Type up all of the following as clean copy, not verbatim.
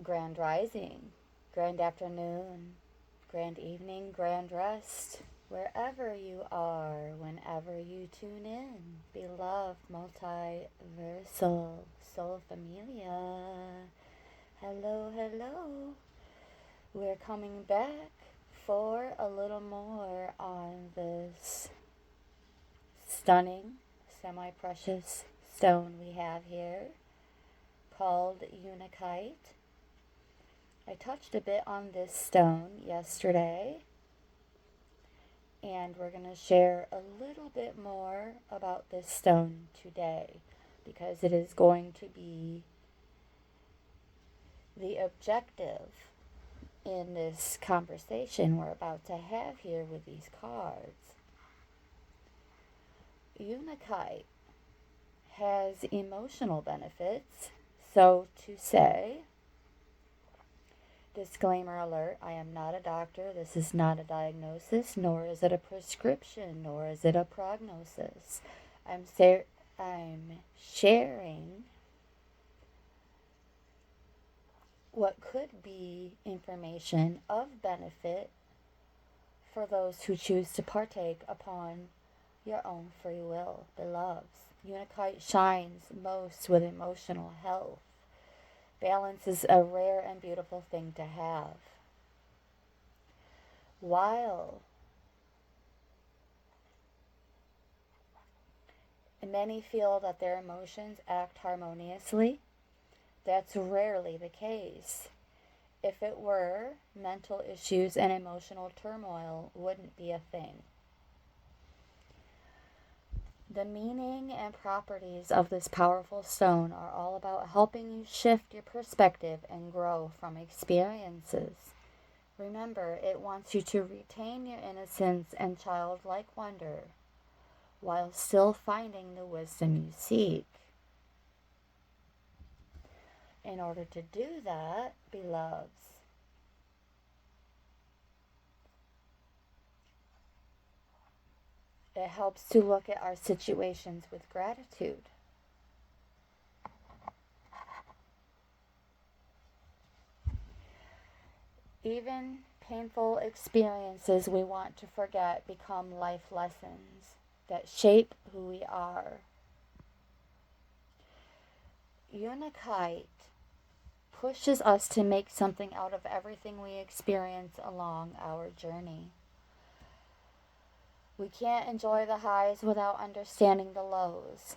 Grand rising, grand afternoon, grand evening, grand rest, wherever you are, whenever you tune in, beloved multiversal soul familia. Hello, hello. We're coming back for a little more on this stunning, semi precious stone we have here called Unakite. I touched a bit on this stone yesterday, and we're going to share a little bit more about this stone today because it is going to be the objective in this conversation we're about to have here with these cards. Unakite has emotional benefits, so to say. Disclaimer alert, I am not a doctor. This is not a diagnosis, nor is it a prescription, nor is it a prognosis. I'm sharing what could be information of benefit for those who choose to partake upon your own free will, beloveds. Unakite shines most with emotional health. Balance is a rare and beautiful thing to have. While many feel that their emotions act harmoniously, that's rarely the case. If it were, mental issues and emotional turmoil wouldn't be a thing. The meaning and properties of this powerful stone are all about helping you shift your perspective and grow from experiences. Remember, it wants you to retain your innocence and childlike wonder while still finding the wisdom you seek. In order to do that, beloveds, it helps to look at our situations with gratitude. Even painful experiences we want to forget become life lessons that shape who we are. Unakite pushes us to make something out of everything we experience along our journey. We can't enjoy the highs without understanding the lows.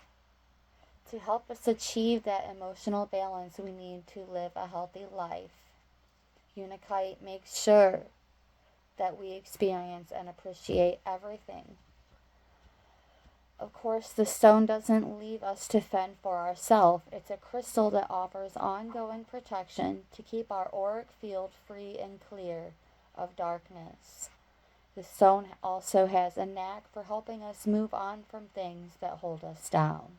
To help us achieve that emotional balance we need to live a healthy life, Unakite makes sure that we experience and appreciate everything. Of course, the stone doesn't leave us to fend for ourselves. It's a crystal that offers ongoing protection to keep our auric field free and clear of darkness. The stone also has a knack for helping us move on from things that hold us down.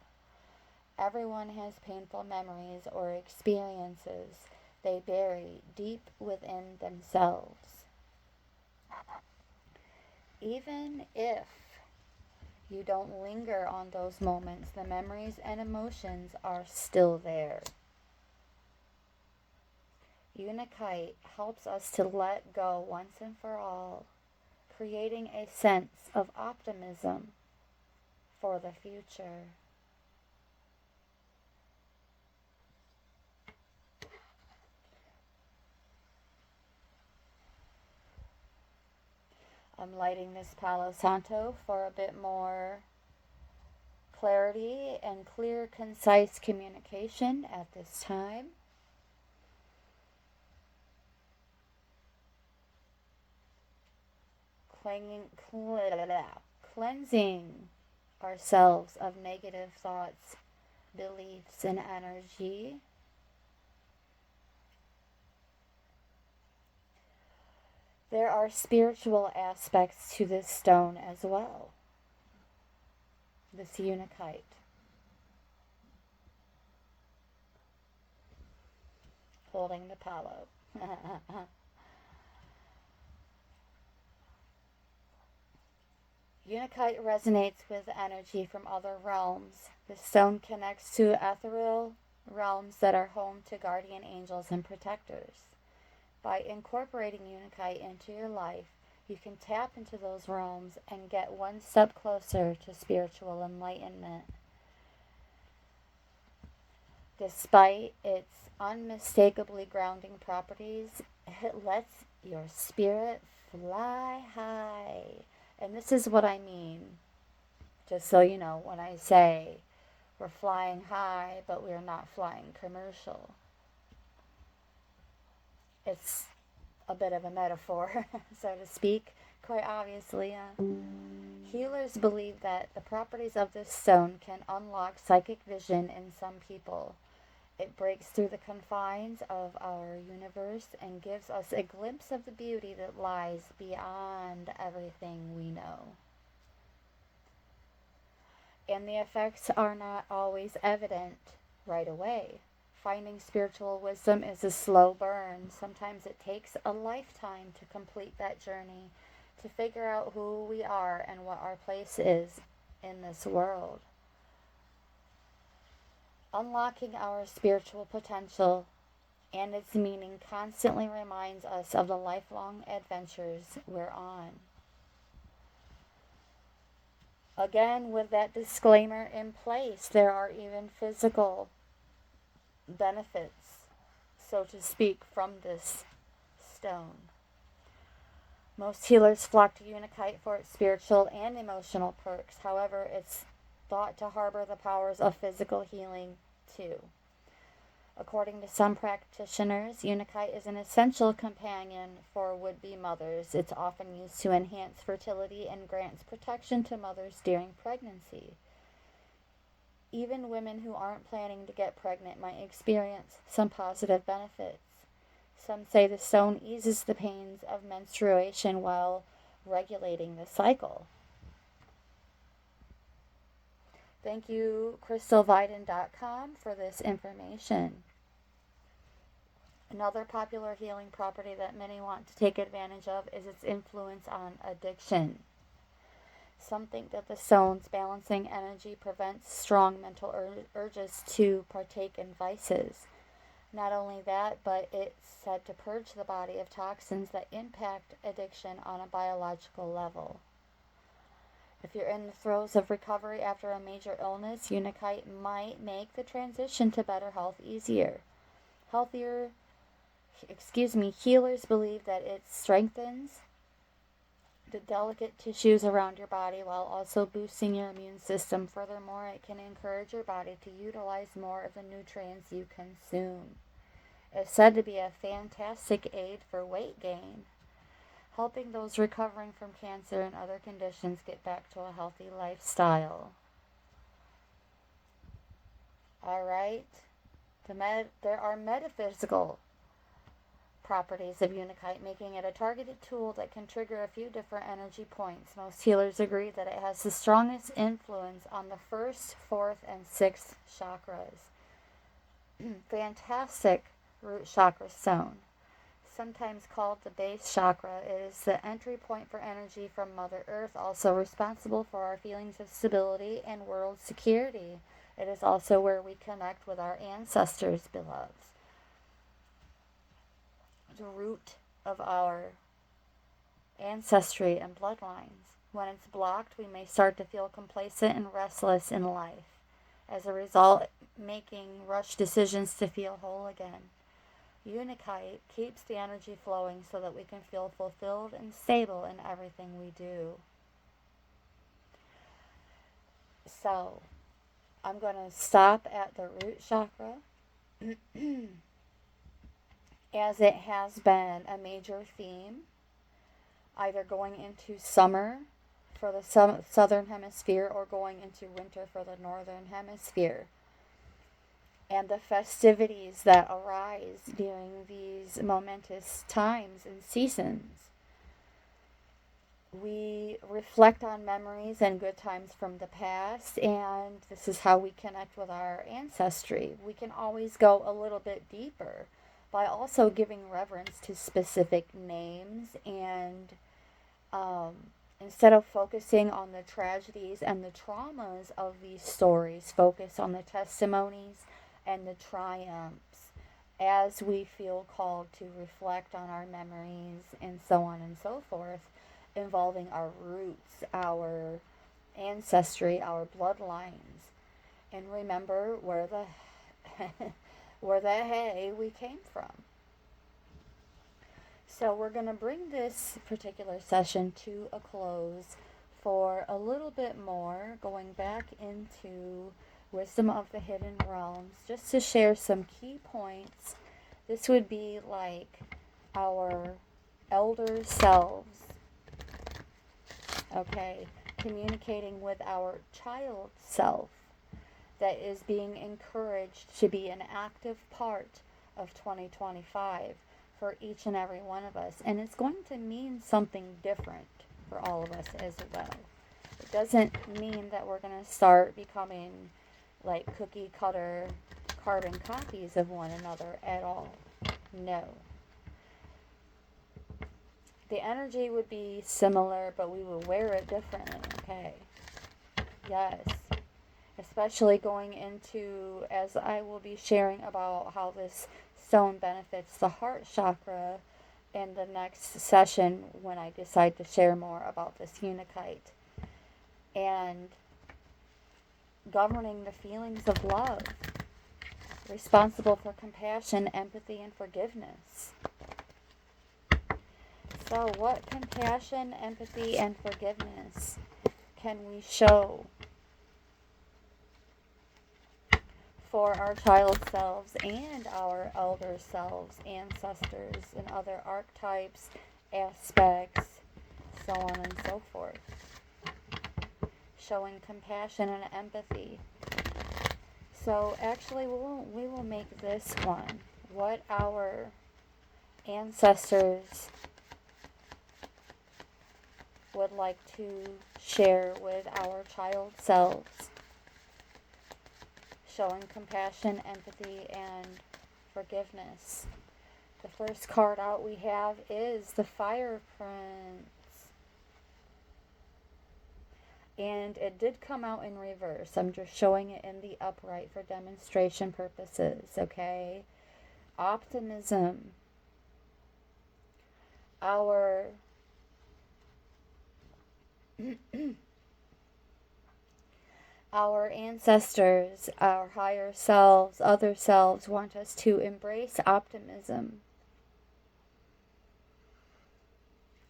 Everyone has painful memories or experiences they bury deep within themselves. Even if you don't linger on those moments, the memories and emotions are still there. Unakite helps us to let go once and for all, creating a sense of optimism for the future. I'm lighting this Palo Santo for a bit more clarity and clear, concise communication at this time. Cleansing ourselves of negative thoughts, beliefs, and energy. There are spiritual aspects to this stone as well, this Unakite. Holding the palo. Unakite resonates with energy from other realms. The stone connects to ethereal realms that are home to guardian angels and protectors. By incorporating Unakite into your life, you can tap into those realms and get one step closer to spiritual enlightenment. Despite its unmistakably grounding properties, it lets your spirit fly high. And this is what I mean, just so you know, when I say we're flying high, but we're not flying commercial. It's a bit of a metaphor, so to speak, quite obviously. Healers believe that the properties of this stone can unlock psychic vision in some people. It breaks through the confines of our universe and gives us a glimpse of the beauty that lies beyond everything we know. And the effects are not always evident right away. Finding spiritual wisdom is a slow burn. Sometimes it takes a lifetime to complete that journey, to figure out who we are and what our place is in this world. Unlocking our spiritual potential and its meaning constantly reminds us of the lifelong adventures we're on. Again, with that disclaimer in place, there are even physical benefits, so to speak, from this stone. Most healers flock to Unakite for its spiritual and emotional perks. However, it's thought to harbor the powers of physical healing too. According to some practitioners, Unakite is an essential companion for would-be mothers. It's often used to enhance fertility and grants protection to mothers during pregnancy. Even women who aren't planning to get pregnant might experience some positive benefits. Some say the stone eases the pains of menstruation while regulating the cycle. Thank you, crystalviden.com, for this information. Another popular healing property that many want to take advantage of is its influence on addiction. Some think that the stone's balancing energy prevents strong mental urges to partake in vices. Not only that, but it's said to purge the body of toxins that impact addiction on a biological level. If you're in the throes of recovery after a major illness, Unakite might make the transition to better health easier. Healers believe that it strengthens the delicate tissues around your body while also boosting your immune system. Furthermore, it can encourage your body to utilize more of the nutrients you consume. It's said to be a fantastic aid for weight gain, helping those recovering from cancer and other conditions get back to a healthy lifestyle. Alright, there are metaphysical properties of Unakite, making it a targeted tool that can trigger a few different energy points. Most healers agree that it has the strongest influence on the 1st, 4th, and 6th chakras. Fantastic root chakra stone. Sometimes called the base chakra, it is the entry point for energy from Mother Earth, also responsible for our feelings of stability and world security. It is also where we connect with our ancestors, beloveds. The root of our ancestry and bloodlines. When it's blocked, we may start to feel complacent and restless in life. As a result, making rushed decisions to feel whole again. Unakite keeps the energy flowing so that we can feel fulfilled and stable in everything we do. So, I'm going to stop at the root chakra. As it has been a major theme, either going into summer for the southern hemisphere or going into winter for the northern hemisphere. And the festivities that arise during these momentous times and seasons. We reflect on memories and good times from the past, and this is how we connect with our ancestry. We can always go a little bit deeper by also giving reverence to specific names and instead of focusing on the tragedies and the traumas of these stories, focus on the testimonies and the triumphs as we feel called to reflect on our memories and so on and so forth, involving our roots, our ancestry, our bloodlines, and remember where the where the hay we came from. So we're going to bring this particular session to a close for a little bit more, going back into Wisdom of the Hidden Realms, just to share some key points. This would be like our elder selves, okay, communicating with our child self that is being encouraged to be an active part of 2025 for each and every one of us. And it's going to mean something different for all of us as well. It doesn't mean that we're going to start becoming like cookie cutter carbon copies of one another at all. No. The energy would be similar, but we would wear it differently, okay? Yes. Especially going into, as I will be sharing about how this stone benefits the heart chakra in the next session when I decide to share more about this Unakite. And governing the feelings of love, responsible for compassion, empathy, and forgiveness. So what compassion, empathy, and forgiveness can we show for our child selves and our elder selves, ancestors, and other archetypes, aspects, so on and so forth? Showing compassion and empathy. So actually we will make this one what our ancestors would like to share with our child selves. Showing compassion, empathy, and forgiveness. The first card out we have is the Fire Prince. And it did come out in reverse. I'm just showing it in the upright for demonstration purposes, okay? Optimism. Our our ancestors, our higher selves, other selves want us to embrace optimism,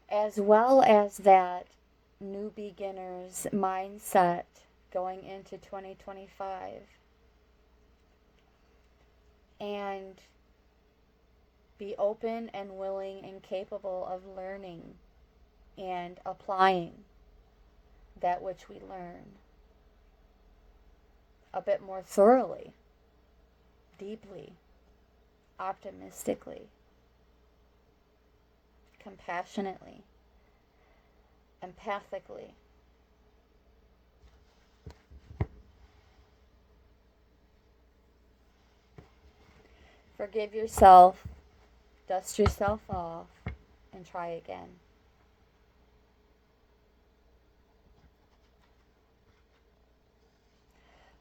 as well as that new beginners mindset going into 2025, and be open and willing and capable of learning and applying that which we learn a bit more thoroughly, deeply, optimistically, compassionately, empathically. Forgive yourself, dust yourself off, and try again.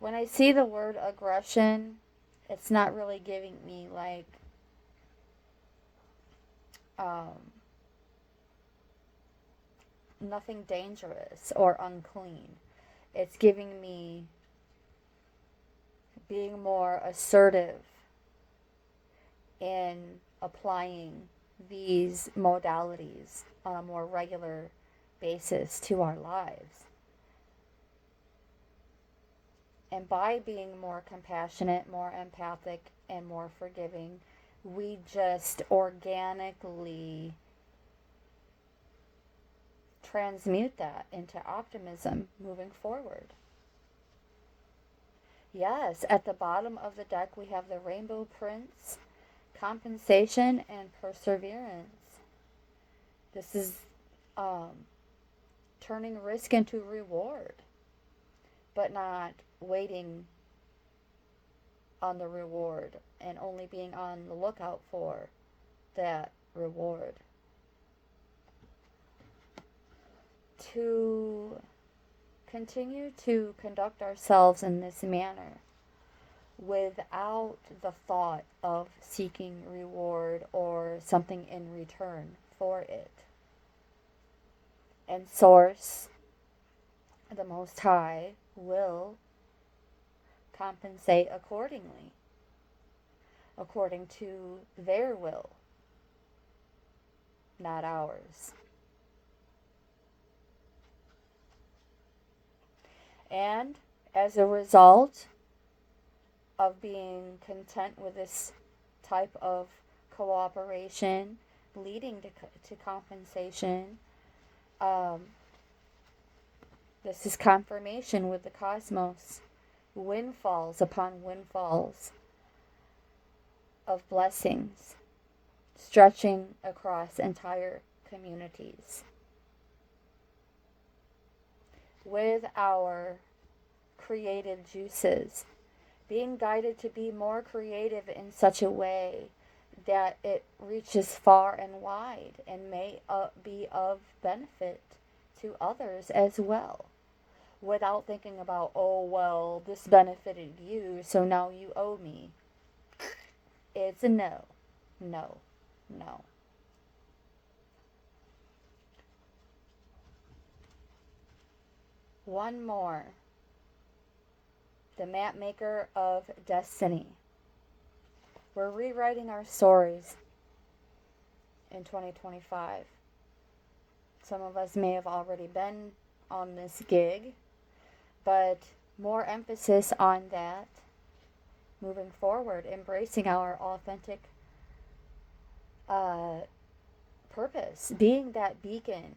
When I see the word aggression, it's not really giving me like nothing dangerous or unclean. It's giving me being more assertive in applying these modalities on a more regular basis to our lives. And by being more compassionate, more empathic, and more forgiving, we just organically transmute that into optimism moving forward. Yes, at the bottom of the deck we have the Rainbow Prince, compensation, and perseverance. This is turning risk into reward, but not waiting on the reward and only being on the lookout for that reward. To continue to conduct ourselves in this manner without the thought of seeking reward or something in return for it. And Source, the Most High, will compensate accordingly, according to their will, not ours. And as a result of being content with this type of cooperation leading to compensation, this is confirmation with the cosmos. Windfalls upon windfalls of blessings stretching across entire communities. With our creative juices, being guided to be more creative in such a way that it reaches far and wide and may be of benefit to others as well, without thinking about, oh, well, this benefited you, so now you owe me. It's a no, no, no. One more. The map maker of destiny. We're rewriting our stories in 2025. Some of us may have already been on this gig, but more emphasis on that moving forward, embracing our authentic purpose, being that beacon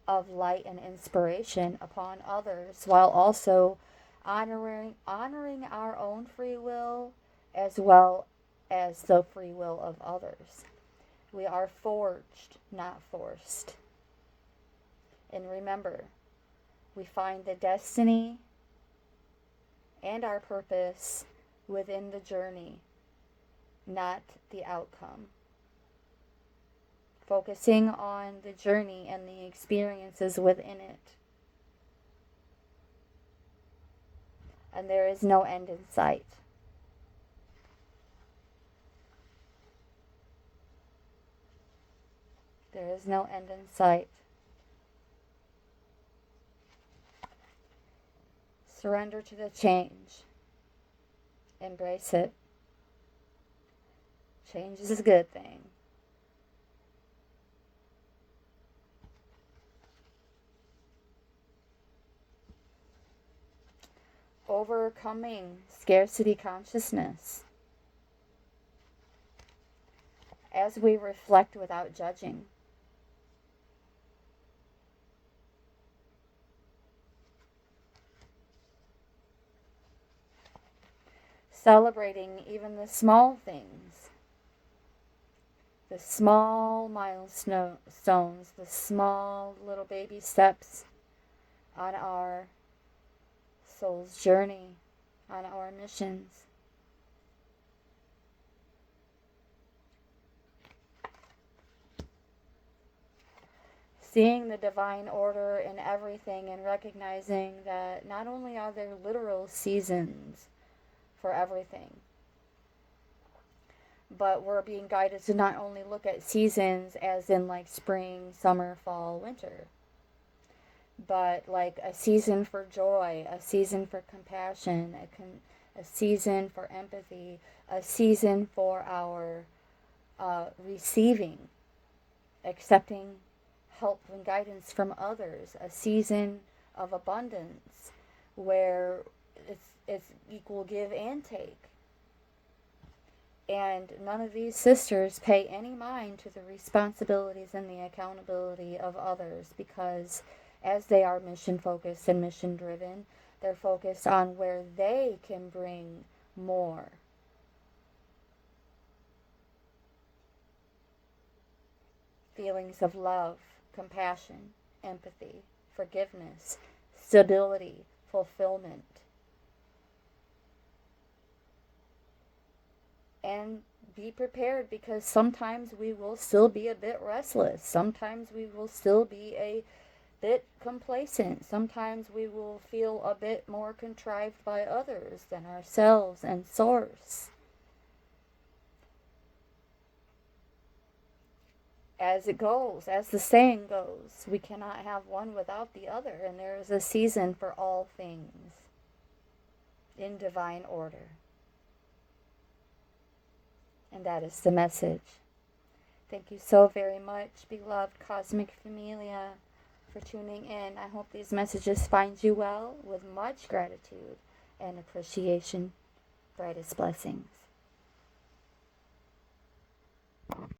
of light and inspiration upon others, while also honoring our own free will as well as the free will of others. We are forged, not forced. And remember, we find the destiny and our purpose within the journey, not the outcome. Focusing on the journey and the experiences within it. And there is no end in sight. There is no end in sight. Surrender to the change. Embrace it. Change is a good thing. Overcoming scarcity consciousness. As we reflect without judging. Celebrating even the small things. The small milestones, the small little baby steps on our soul's journey, on our missions. Seeing the divine order in everything and recognizing that not only are there literal seasons for everything, but we're being guided to not only look at seasons as in like spring, summer, fall, winter, but like a season for joy, a season for compassion, a season for empathy, a season for our receiving, accepting help and guidance from others, a season of abundance where it's equal give and take. And none of these sisters pay any mind to the responsibilities and the accountability of others, because as they are mission focused and mission driven, they're focused on where they can bring more. Feelings of love, compassion, empathy, forgiveness, stability, fulfillment. And be prepared, because sometimes we will still be a bit restless. Sometimes we will still be a bit complacent. Sometimes we will feel a bit more contrived by others than ourselves and Source. As it goes, as the saying goes, we cannot have one without the other, and there is a season for all things in divine order. And that is the message. Thank you so very much, beloved Cosmic Familia, for tuning in. I hope these messages find you well with much gratitude and appreciation. Brightest blessings.